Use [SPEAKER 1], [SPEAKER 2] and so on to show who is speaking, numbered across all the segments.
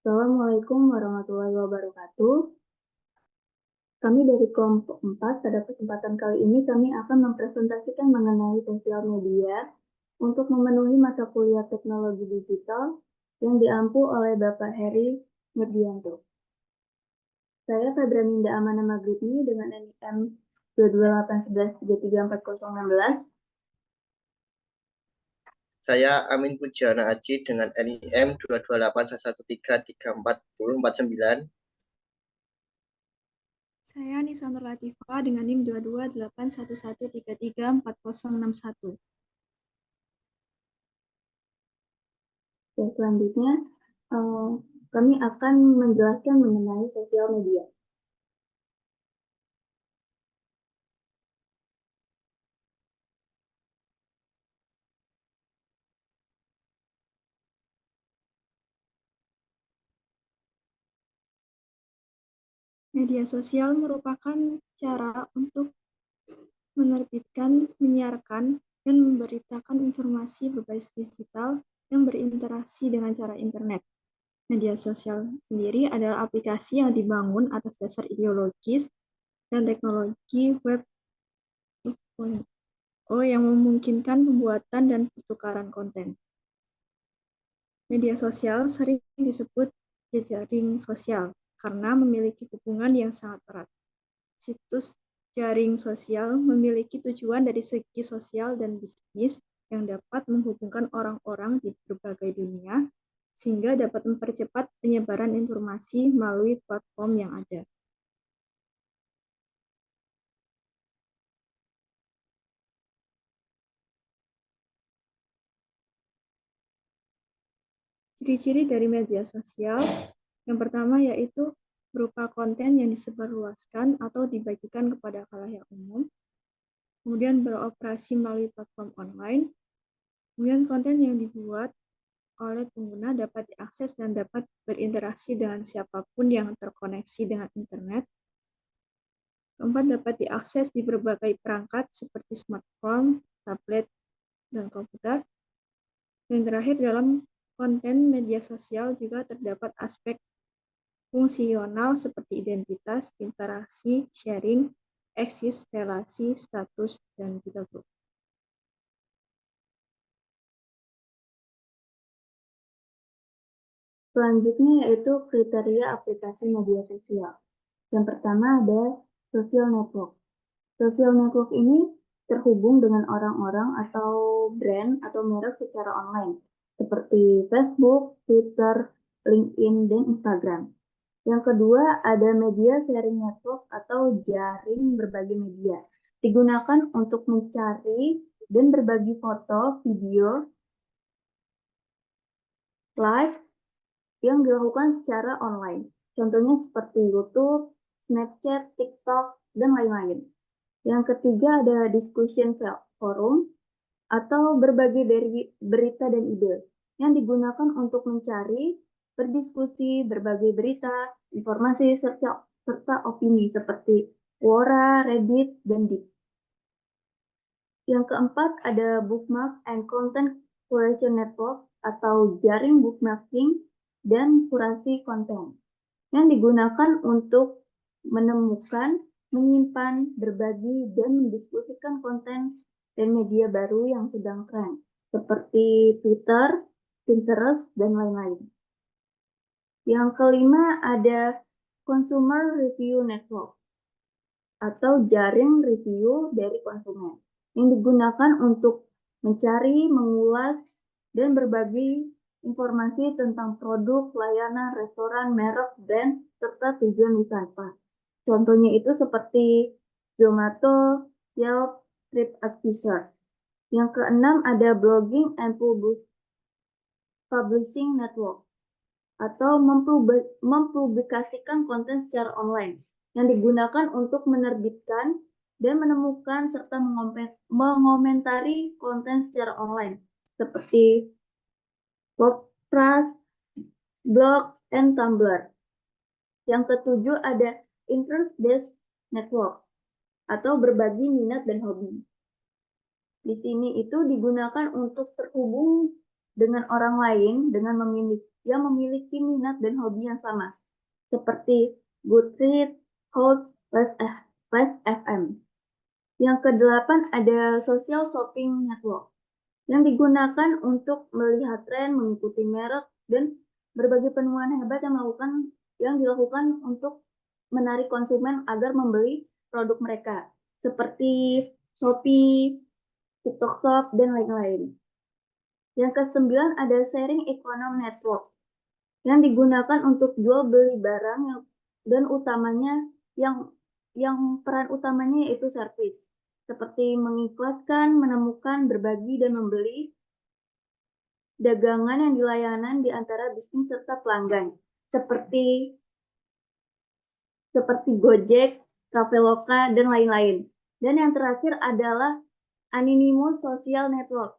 [SPEAKER 1] Assalamualaikum warahmatullahi wabarakatuh. Kami dari kelompok 4, pada kesempatan kali ini kami akan mempresentasikan mengenai sosial media untuk memenuhi mata kuliah teknologi digital yang diampu oleh Bapak Heri Nurdianto. Saya Febraninda Amana Maghribni dengan NIM 22811334016.
[SPEAKER 2] Saya Amin Pujiana Aji dengan NIM 22811133449.
[SPEAKER 3] Saya Nisanur Latifah dengan NIM 22811334061.
[SPEAKER 1] Dan selanjutnya, kami akan menjelaskan mengenai sosial media.
[SPEAKER 3] Media sosial merupakan cara untuk menerbitkan, menyiarkan, dan memberitakan informasi berbasis digital yang berinteraksi dengan cara internet. Media sosial sendiri adalah aplikasi yang dibangun atas dasar ideologis dan teknologi web 2.0 yang memungkinkan pembuatan dan pertukaran konten. Media sosial sering disebut jejaring sosial karena memiliki hubungan yang sangat erat. Situs jaring sosial memiliki tujuan dari segi sosial dan bisnis yang dapat menghubungkan orang-orang di berbagai dunia sehingga dapat mempercepat penyebaran informasi melalui platform yang ada. Ciri-ciri dari media sosial yang pertama yaitu berupa konten yang disebarluaskan atau dibagikan kepada khalayak umum, kemudian beroperasi melalui platform online, kemudian konten yang dibuat oleh pengguna dapat diakses dan dapat berinteraksi dengan siapapun yang terkoneksi dengan internet. Keempat, dapat diakses di berbagai perangkat seperti smartphone, tablet, dan komputer. Dan terakhir, dalam konten media sosial juga terdapat aspek fungsional seperti identitas, interaksi, sharing, eksis, relasi, status, dan juga grup.
[SPEAKER 1] Selanjutnya yaitu kriteria aplikasi media sosial. Yang pertama ada social network. Social network ini terhubung dengan orang-orang atau brand atau merek secara online, seperti Facebook, Twitter, LinkedIn, dan Instagram. Yang kedua ada media sharing network atau jaring berbagi media. Digunakan untuk mencari dan berbagi foto, video, live yang dilakukan secara online. Contohnya seperti YouTube, Snapchat, TikTok, dan lain-lain. Yang ketiga ada discussion forum atau berbagi dari berita dan ide yang digunakan untuk mencari, berdiskusi, berbagi berita, informasi, serta opini seperti Quora, Reddit, dan Deep. Yang keempat ada bookmark and content curation network atau jaring bookmarking dan kurasi konten yang digunakan untuk menemukan, menyimpan, berbagi, dan mendiskusikan konten dan media baru yang sedang tren, seperti Twitter, Pinterest, dan lain-lain. Yang kelima ada Consumer Review Network atau jaring review dari konsumen yang digunakan untuk mencari, mengulas, dan berbagi informasi tentang produk, layanan, restoran, merek, brand, serta tujuan wisata. Contohnya itu seperti Zomato, Yelp, TripAdvisor. Yang keenam ada Blogging and Publishing Network atau mempublikasikan konten secara online yang digunakan untuk menerbitkan dan menemukan serta mengomentari konten secara online seperti WordPress, blog, and Tumblr. Yang ketujuh ada interest-based network atau berbagi minat dan hobi. Di sini itu digunakan untuk terhubung dengan orang lain yang memiliki minat dan hobi yang sama, seperti Goodreads, Host, Last.fm. Yang kedelapan ada social shopping network yang digunakan untuk melihat tren, mengikuti merek, dan berbagai penemuan hebat yang dilakukan untuk menarik konsumen agar membeli produk mereka, seperti Shopee, TikTok Shop, dan lain-lain. Yang kesembilan ada sharing economy network yang digunakan untuk jual beli barang dan utamanya yang peran utamanya yaitu service, seperti mengiklankan, menemukan, berbagi, dan membeli dagangan yang dilayanan di antara bisnis serta pelanggan, seperti Gojek, Traveloka, dan lain-lain. Dan yang terakhir adalah Anonymous Social Network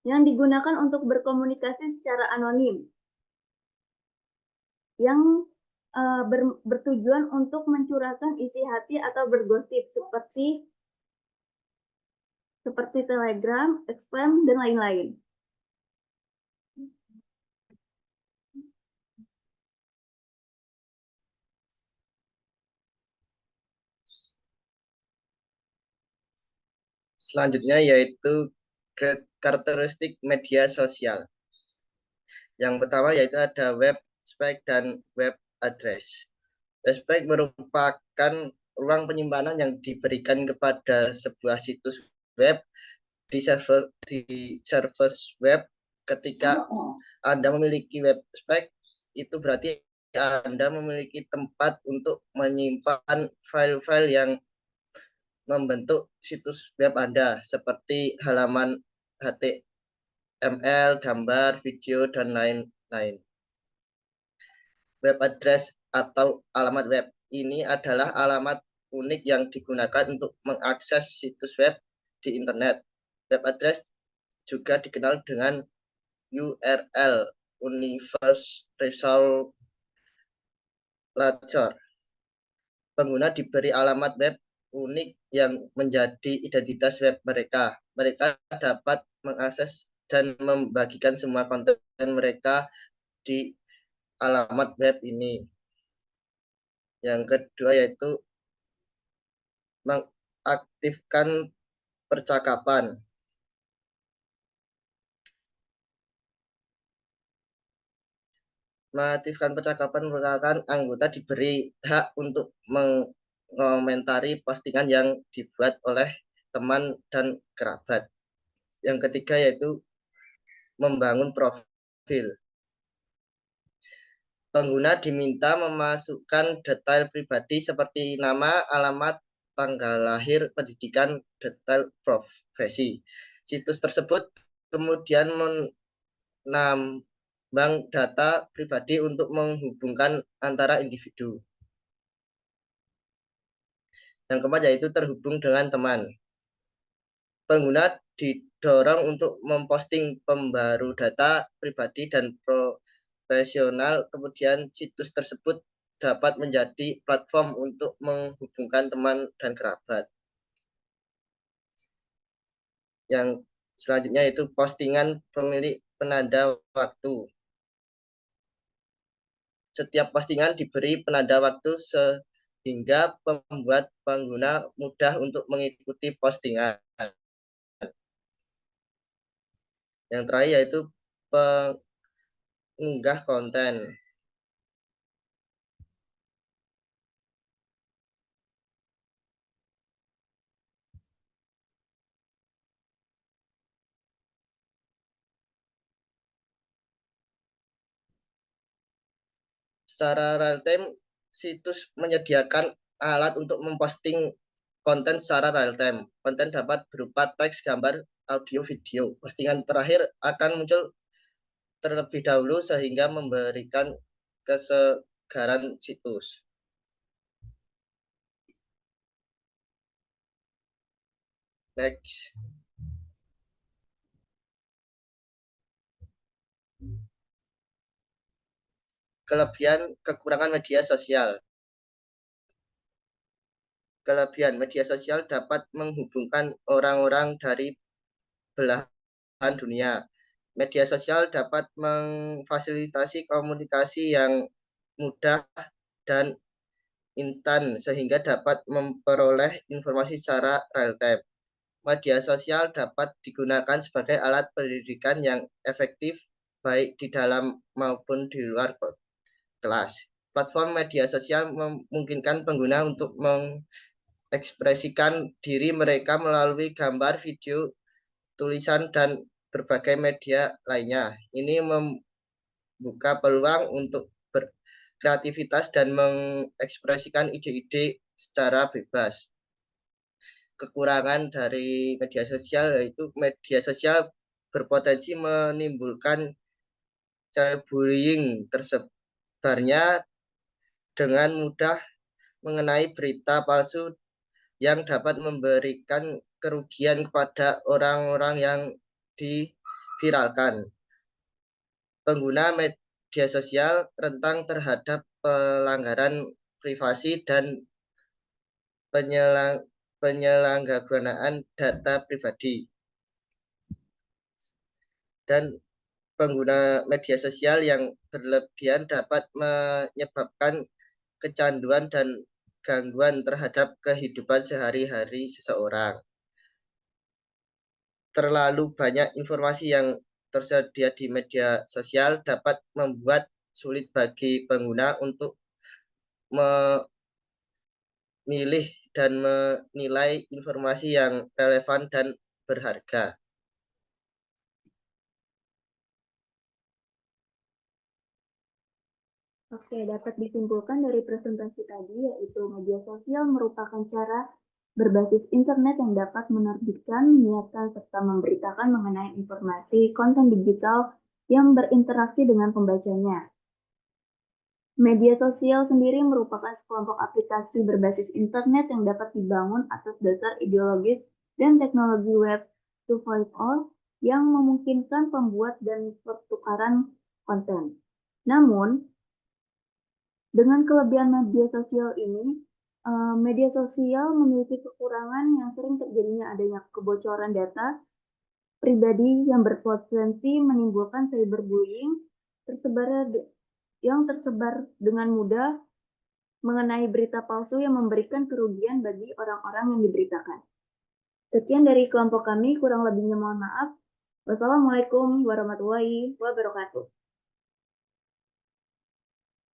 [SPEAKER 1] yang digunakan untuk berkomunikasi secara anonim, yang bertujuan untuk mencurahkan isi hati atau bergosip seperti Telegram, Spam, dan lain-lain.
[SPEAKER 2] Selanjutnya yaitu karakteristik media sosial. Yang pertama yaitu ada web spec dan web address. Web spec merupakan ruang penyimpanan yang diberikan kepada sebuah situs web di service web. Ketika Anda memiliki web spec, itu berarti Anda memiliki tempat untuk menyimpan file-file yang membentuk situs web Anda, seperti halaman HTML, gambar, video, dan lain-lain. Web address atau alamat web ini adalah alamat unik yang digunakan untuk mengakses situs web di internet. Web address juga dikenal dengan URL, Universal Ledger. Pengguna diberi alamat web unik yang menjadi identitas web mereka. Mereka dapat mengakses dan membagikan semua konten mereka di alamat web ini. Yang kedua yaitu mengaktifkan percakapan. Mengaktifkan percakapan merupakan anggota diberi hak untuk mengomentari postingan yang dibuat oleh teman dan kerabat. Yang ketiga yaitu membangun profil. Pengguna diminta memasukkan detail pribadi seperti nama, alamat, tanggal lahir, pendidikan, detail profesi. Situs tersebut kemudian menambang data pribadi untuk menghubungkan antara individu. Yang keempat yaitu terhubung dengan teman. Pengguna didorong untuk memposting pembaru data pribadi dan profesional, kemudian situs tersebut dapat menjadi platform untuk menghubungkan teman dan kerabat. Yang selanjutnya yaitu postingan pemilik penanda waktu. Setiap postingan diberi penanda waktu sehingga membuat pengguna mudah untuk mengikuti postingan. Yang terakhir yaitu pengunggah konten. Secara real time, situs menyediakan alat untuk memposting konten secara real time. Konten dapat berupa teks, gambar, audio, video. Postingan terakhir akan muncul terlebih dahulu sehingga memberikan kesegaran situs. Next. Kelebihan kekurangan media sosial. Kelebihan media sosial dapat menghubungkan orang-orang dari belahan dunia. Media sosial dapat memfasilitasi komunikasi yang mudah dan instan sehingga dapat memperoleh informasi secara real time. Media sosial dapat digunakan sebagai alat pendidikan yang efektif baik di dalam maupun di luar kelas. Platform media sosial memungkinkan pengguna untuk mengekspresikan diri mereka melalui gambar, video, tulisan, dan berbagai media lainnya. Ini membuka peluang untuk berkreativitas dan mengekspresikan ide-ide secara bebas. Kekurangan dari media sosial yaitu media sosial berpotensi menimbulkan cyberbullying, tersebarnya dengan mudah mengenai berita palsu yang dapat memberikan kerugian kepada orang-orang yang diviralkan. Pengguna media sosial rentan terhadap pelanggaran privasi dan penyalahgunaan data pribadi. Dan pengguna media sosial yang berlebihan dapat menyebabkan kecanduan dan gangguan terhadap kehidupan sehari-hari seseorang. Terlalu banyak informasi yang tersedia di media sosial dapat membuat sulit bagi pengguna untuk memilih dan menilai informasi yang relevan dan berharga.
[SPEAKER 1] Oke, dapat disimpulkan dari presentasi tadi, yaitu media sosial merupakan cara berbasis internet yang dapat menerbitkan, menyiarkan, serta memberitakan mengenai informasi konten digital yang berinteraksi dengan pembacanya. Media sosial sendiri merupakan sekelompok aplikasi berbasis internet yang dapat dibangun atas dasar ideologis dan teknologi Web 2.0 yang memungkinkan pembuat dan pertukaran konten. Namun, dengan kelebihan media sosial ini, media sosial memiliki kekurangan yang sering terjadinya adanya kebocoran data pribadi yang berpotensi menimbulkan cyberbullying yang tersebar dengan mudah mengenai berita palsu yang memberikan kerugian bagi orang-orang yang diberitakan. Sekian dari kelompok kami, kurang lebihnya mohon maaf. Wassalamualaikum warahmatullahi wabarakatuh.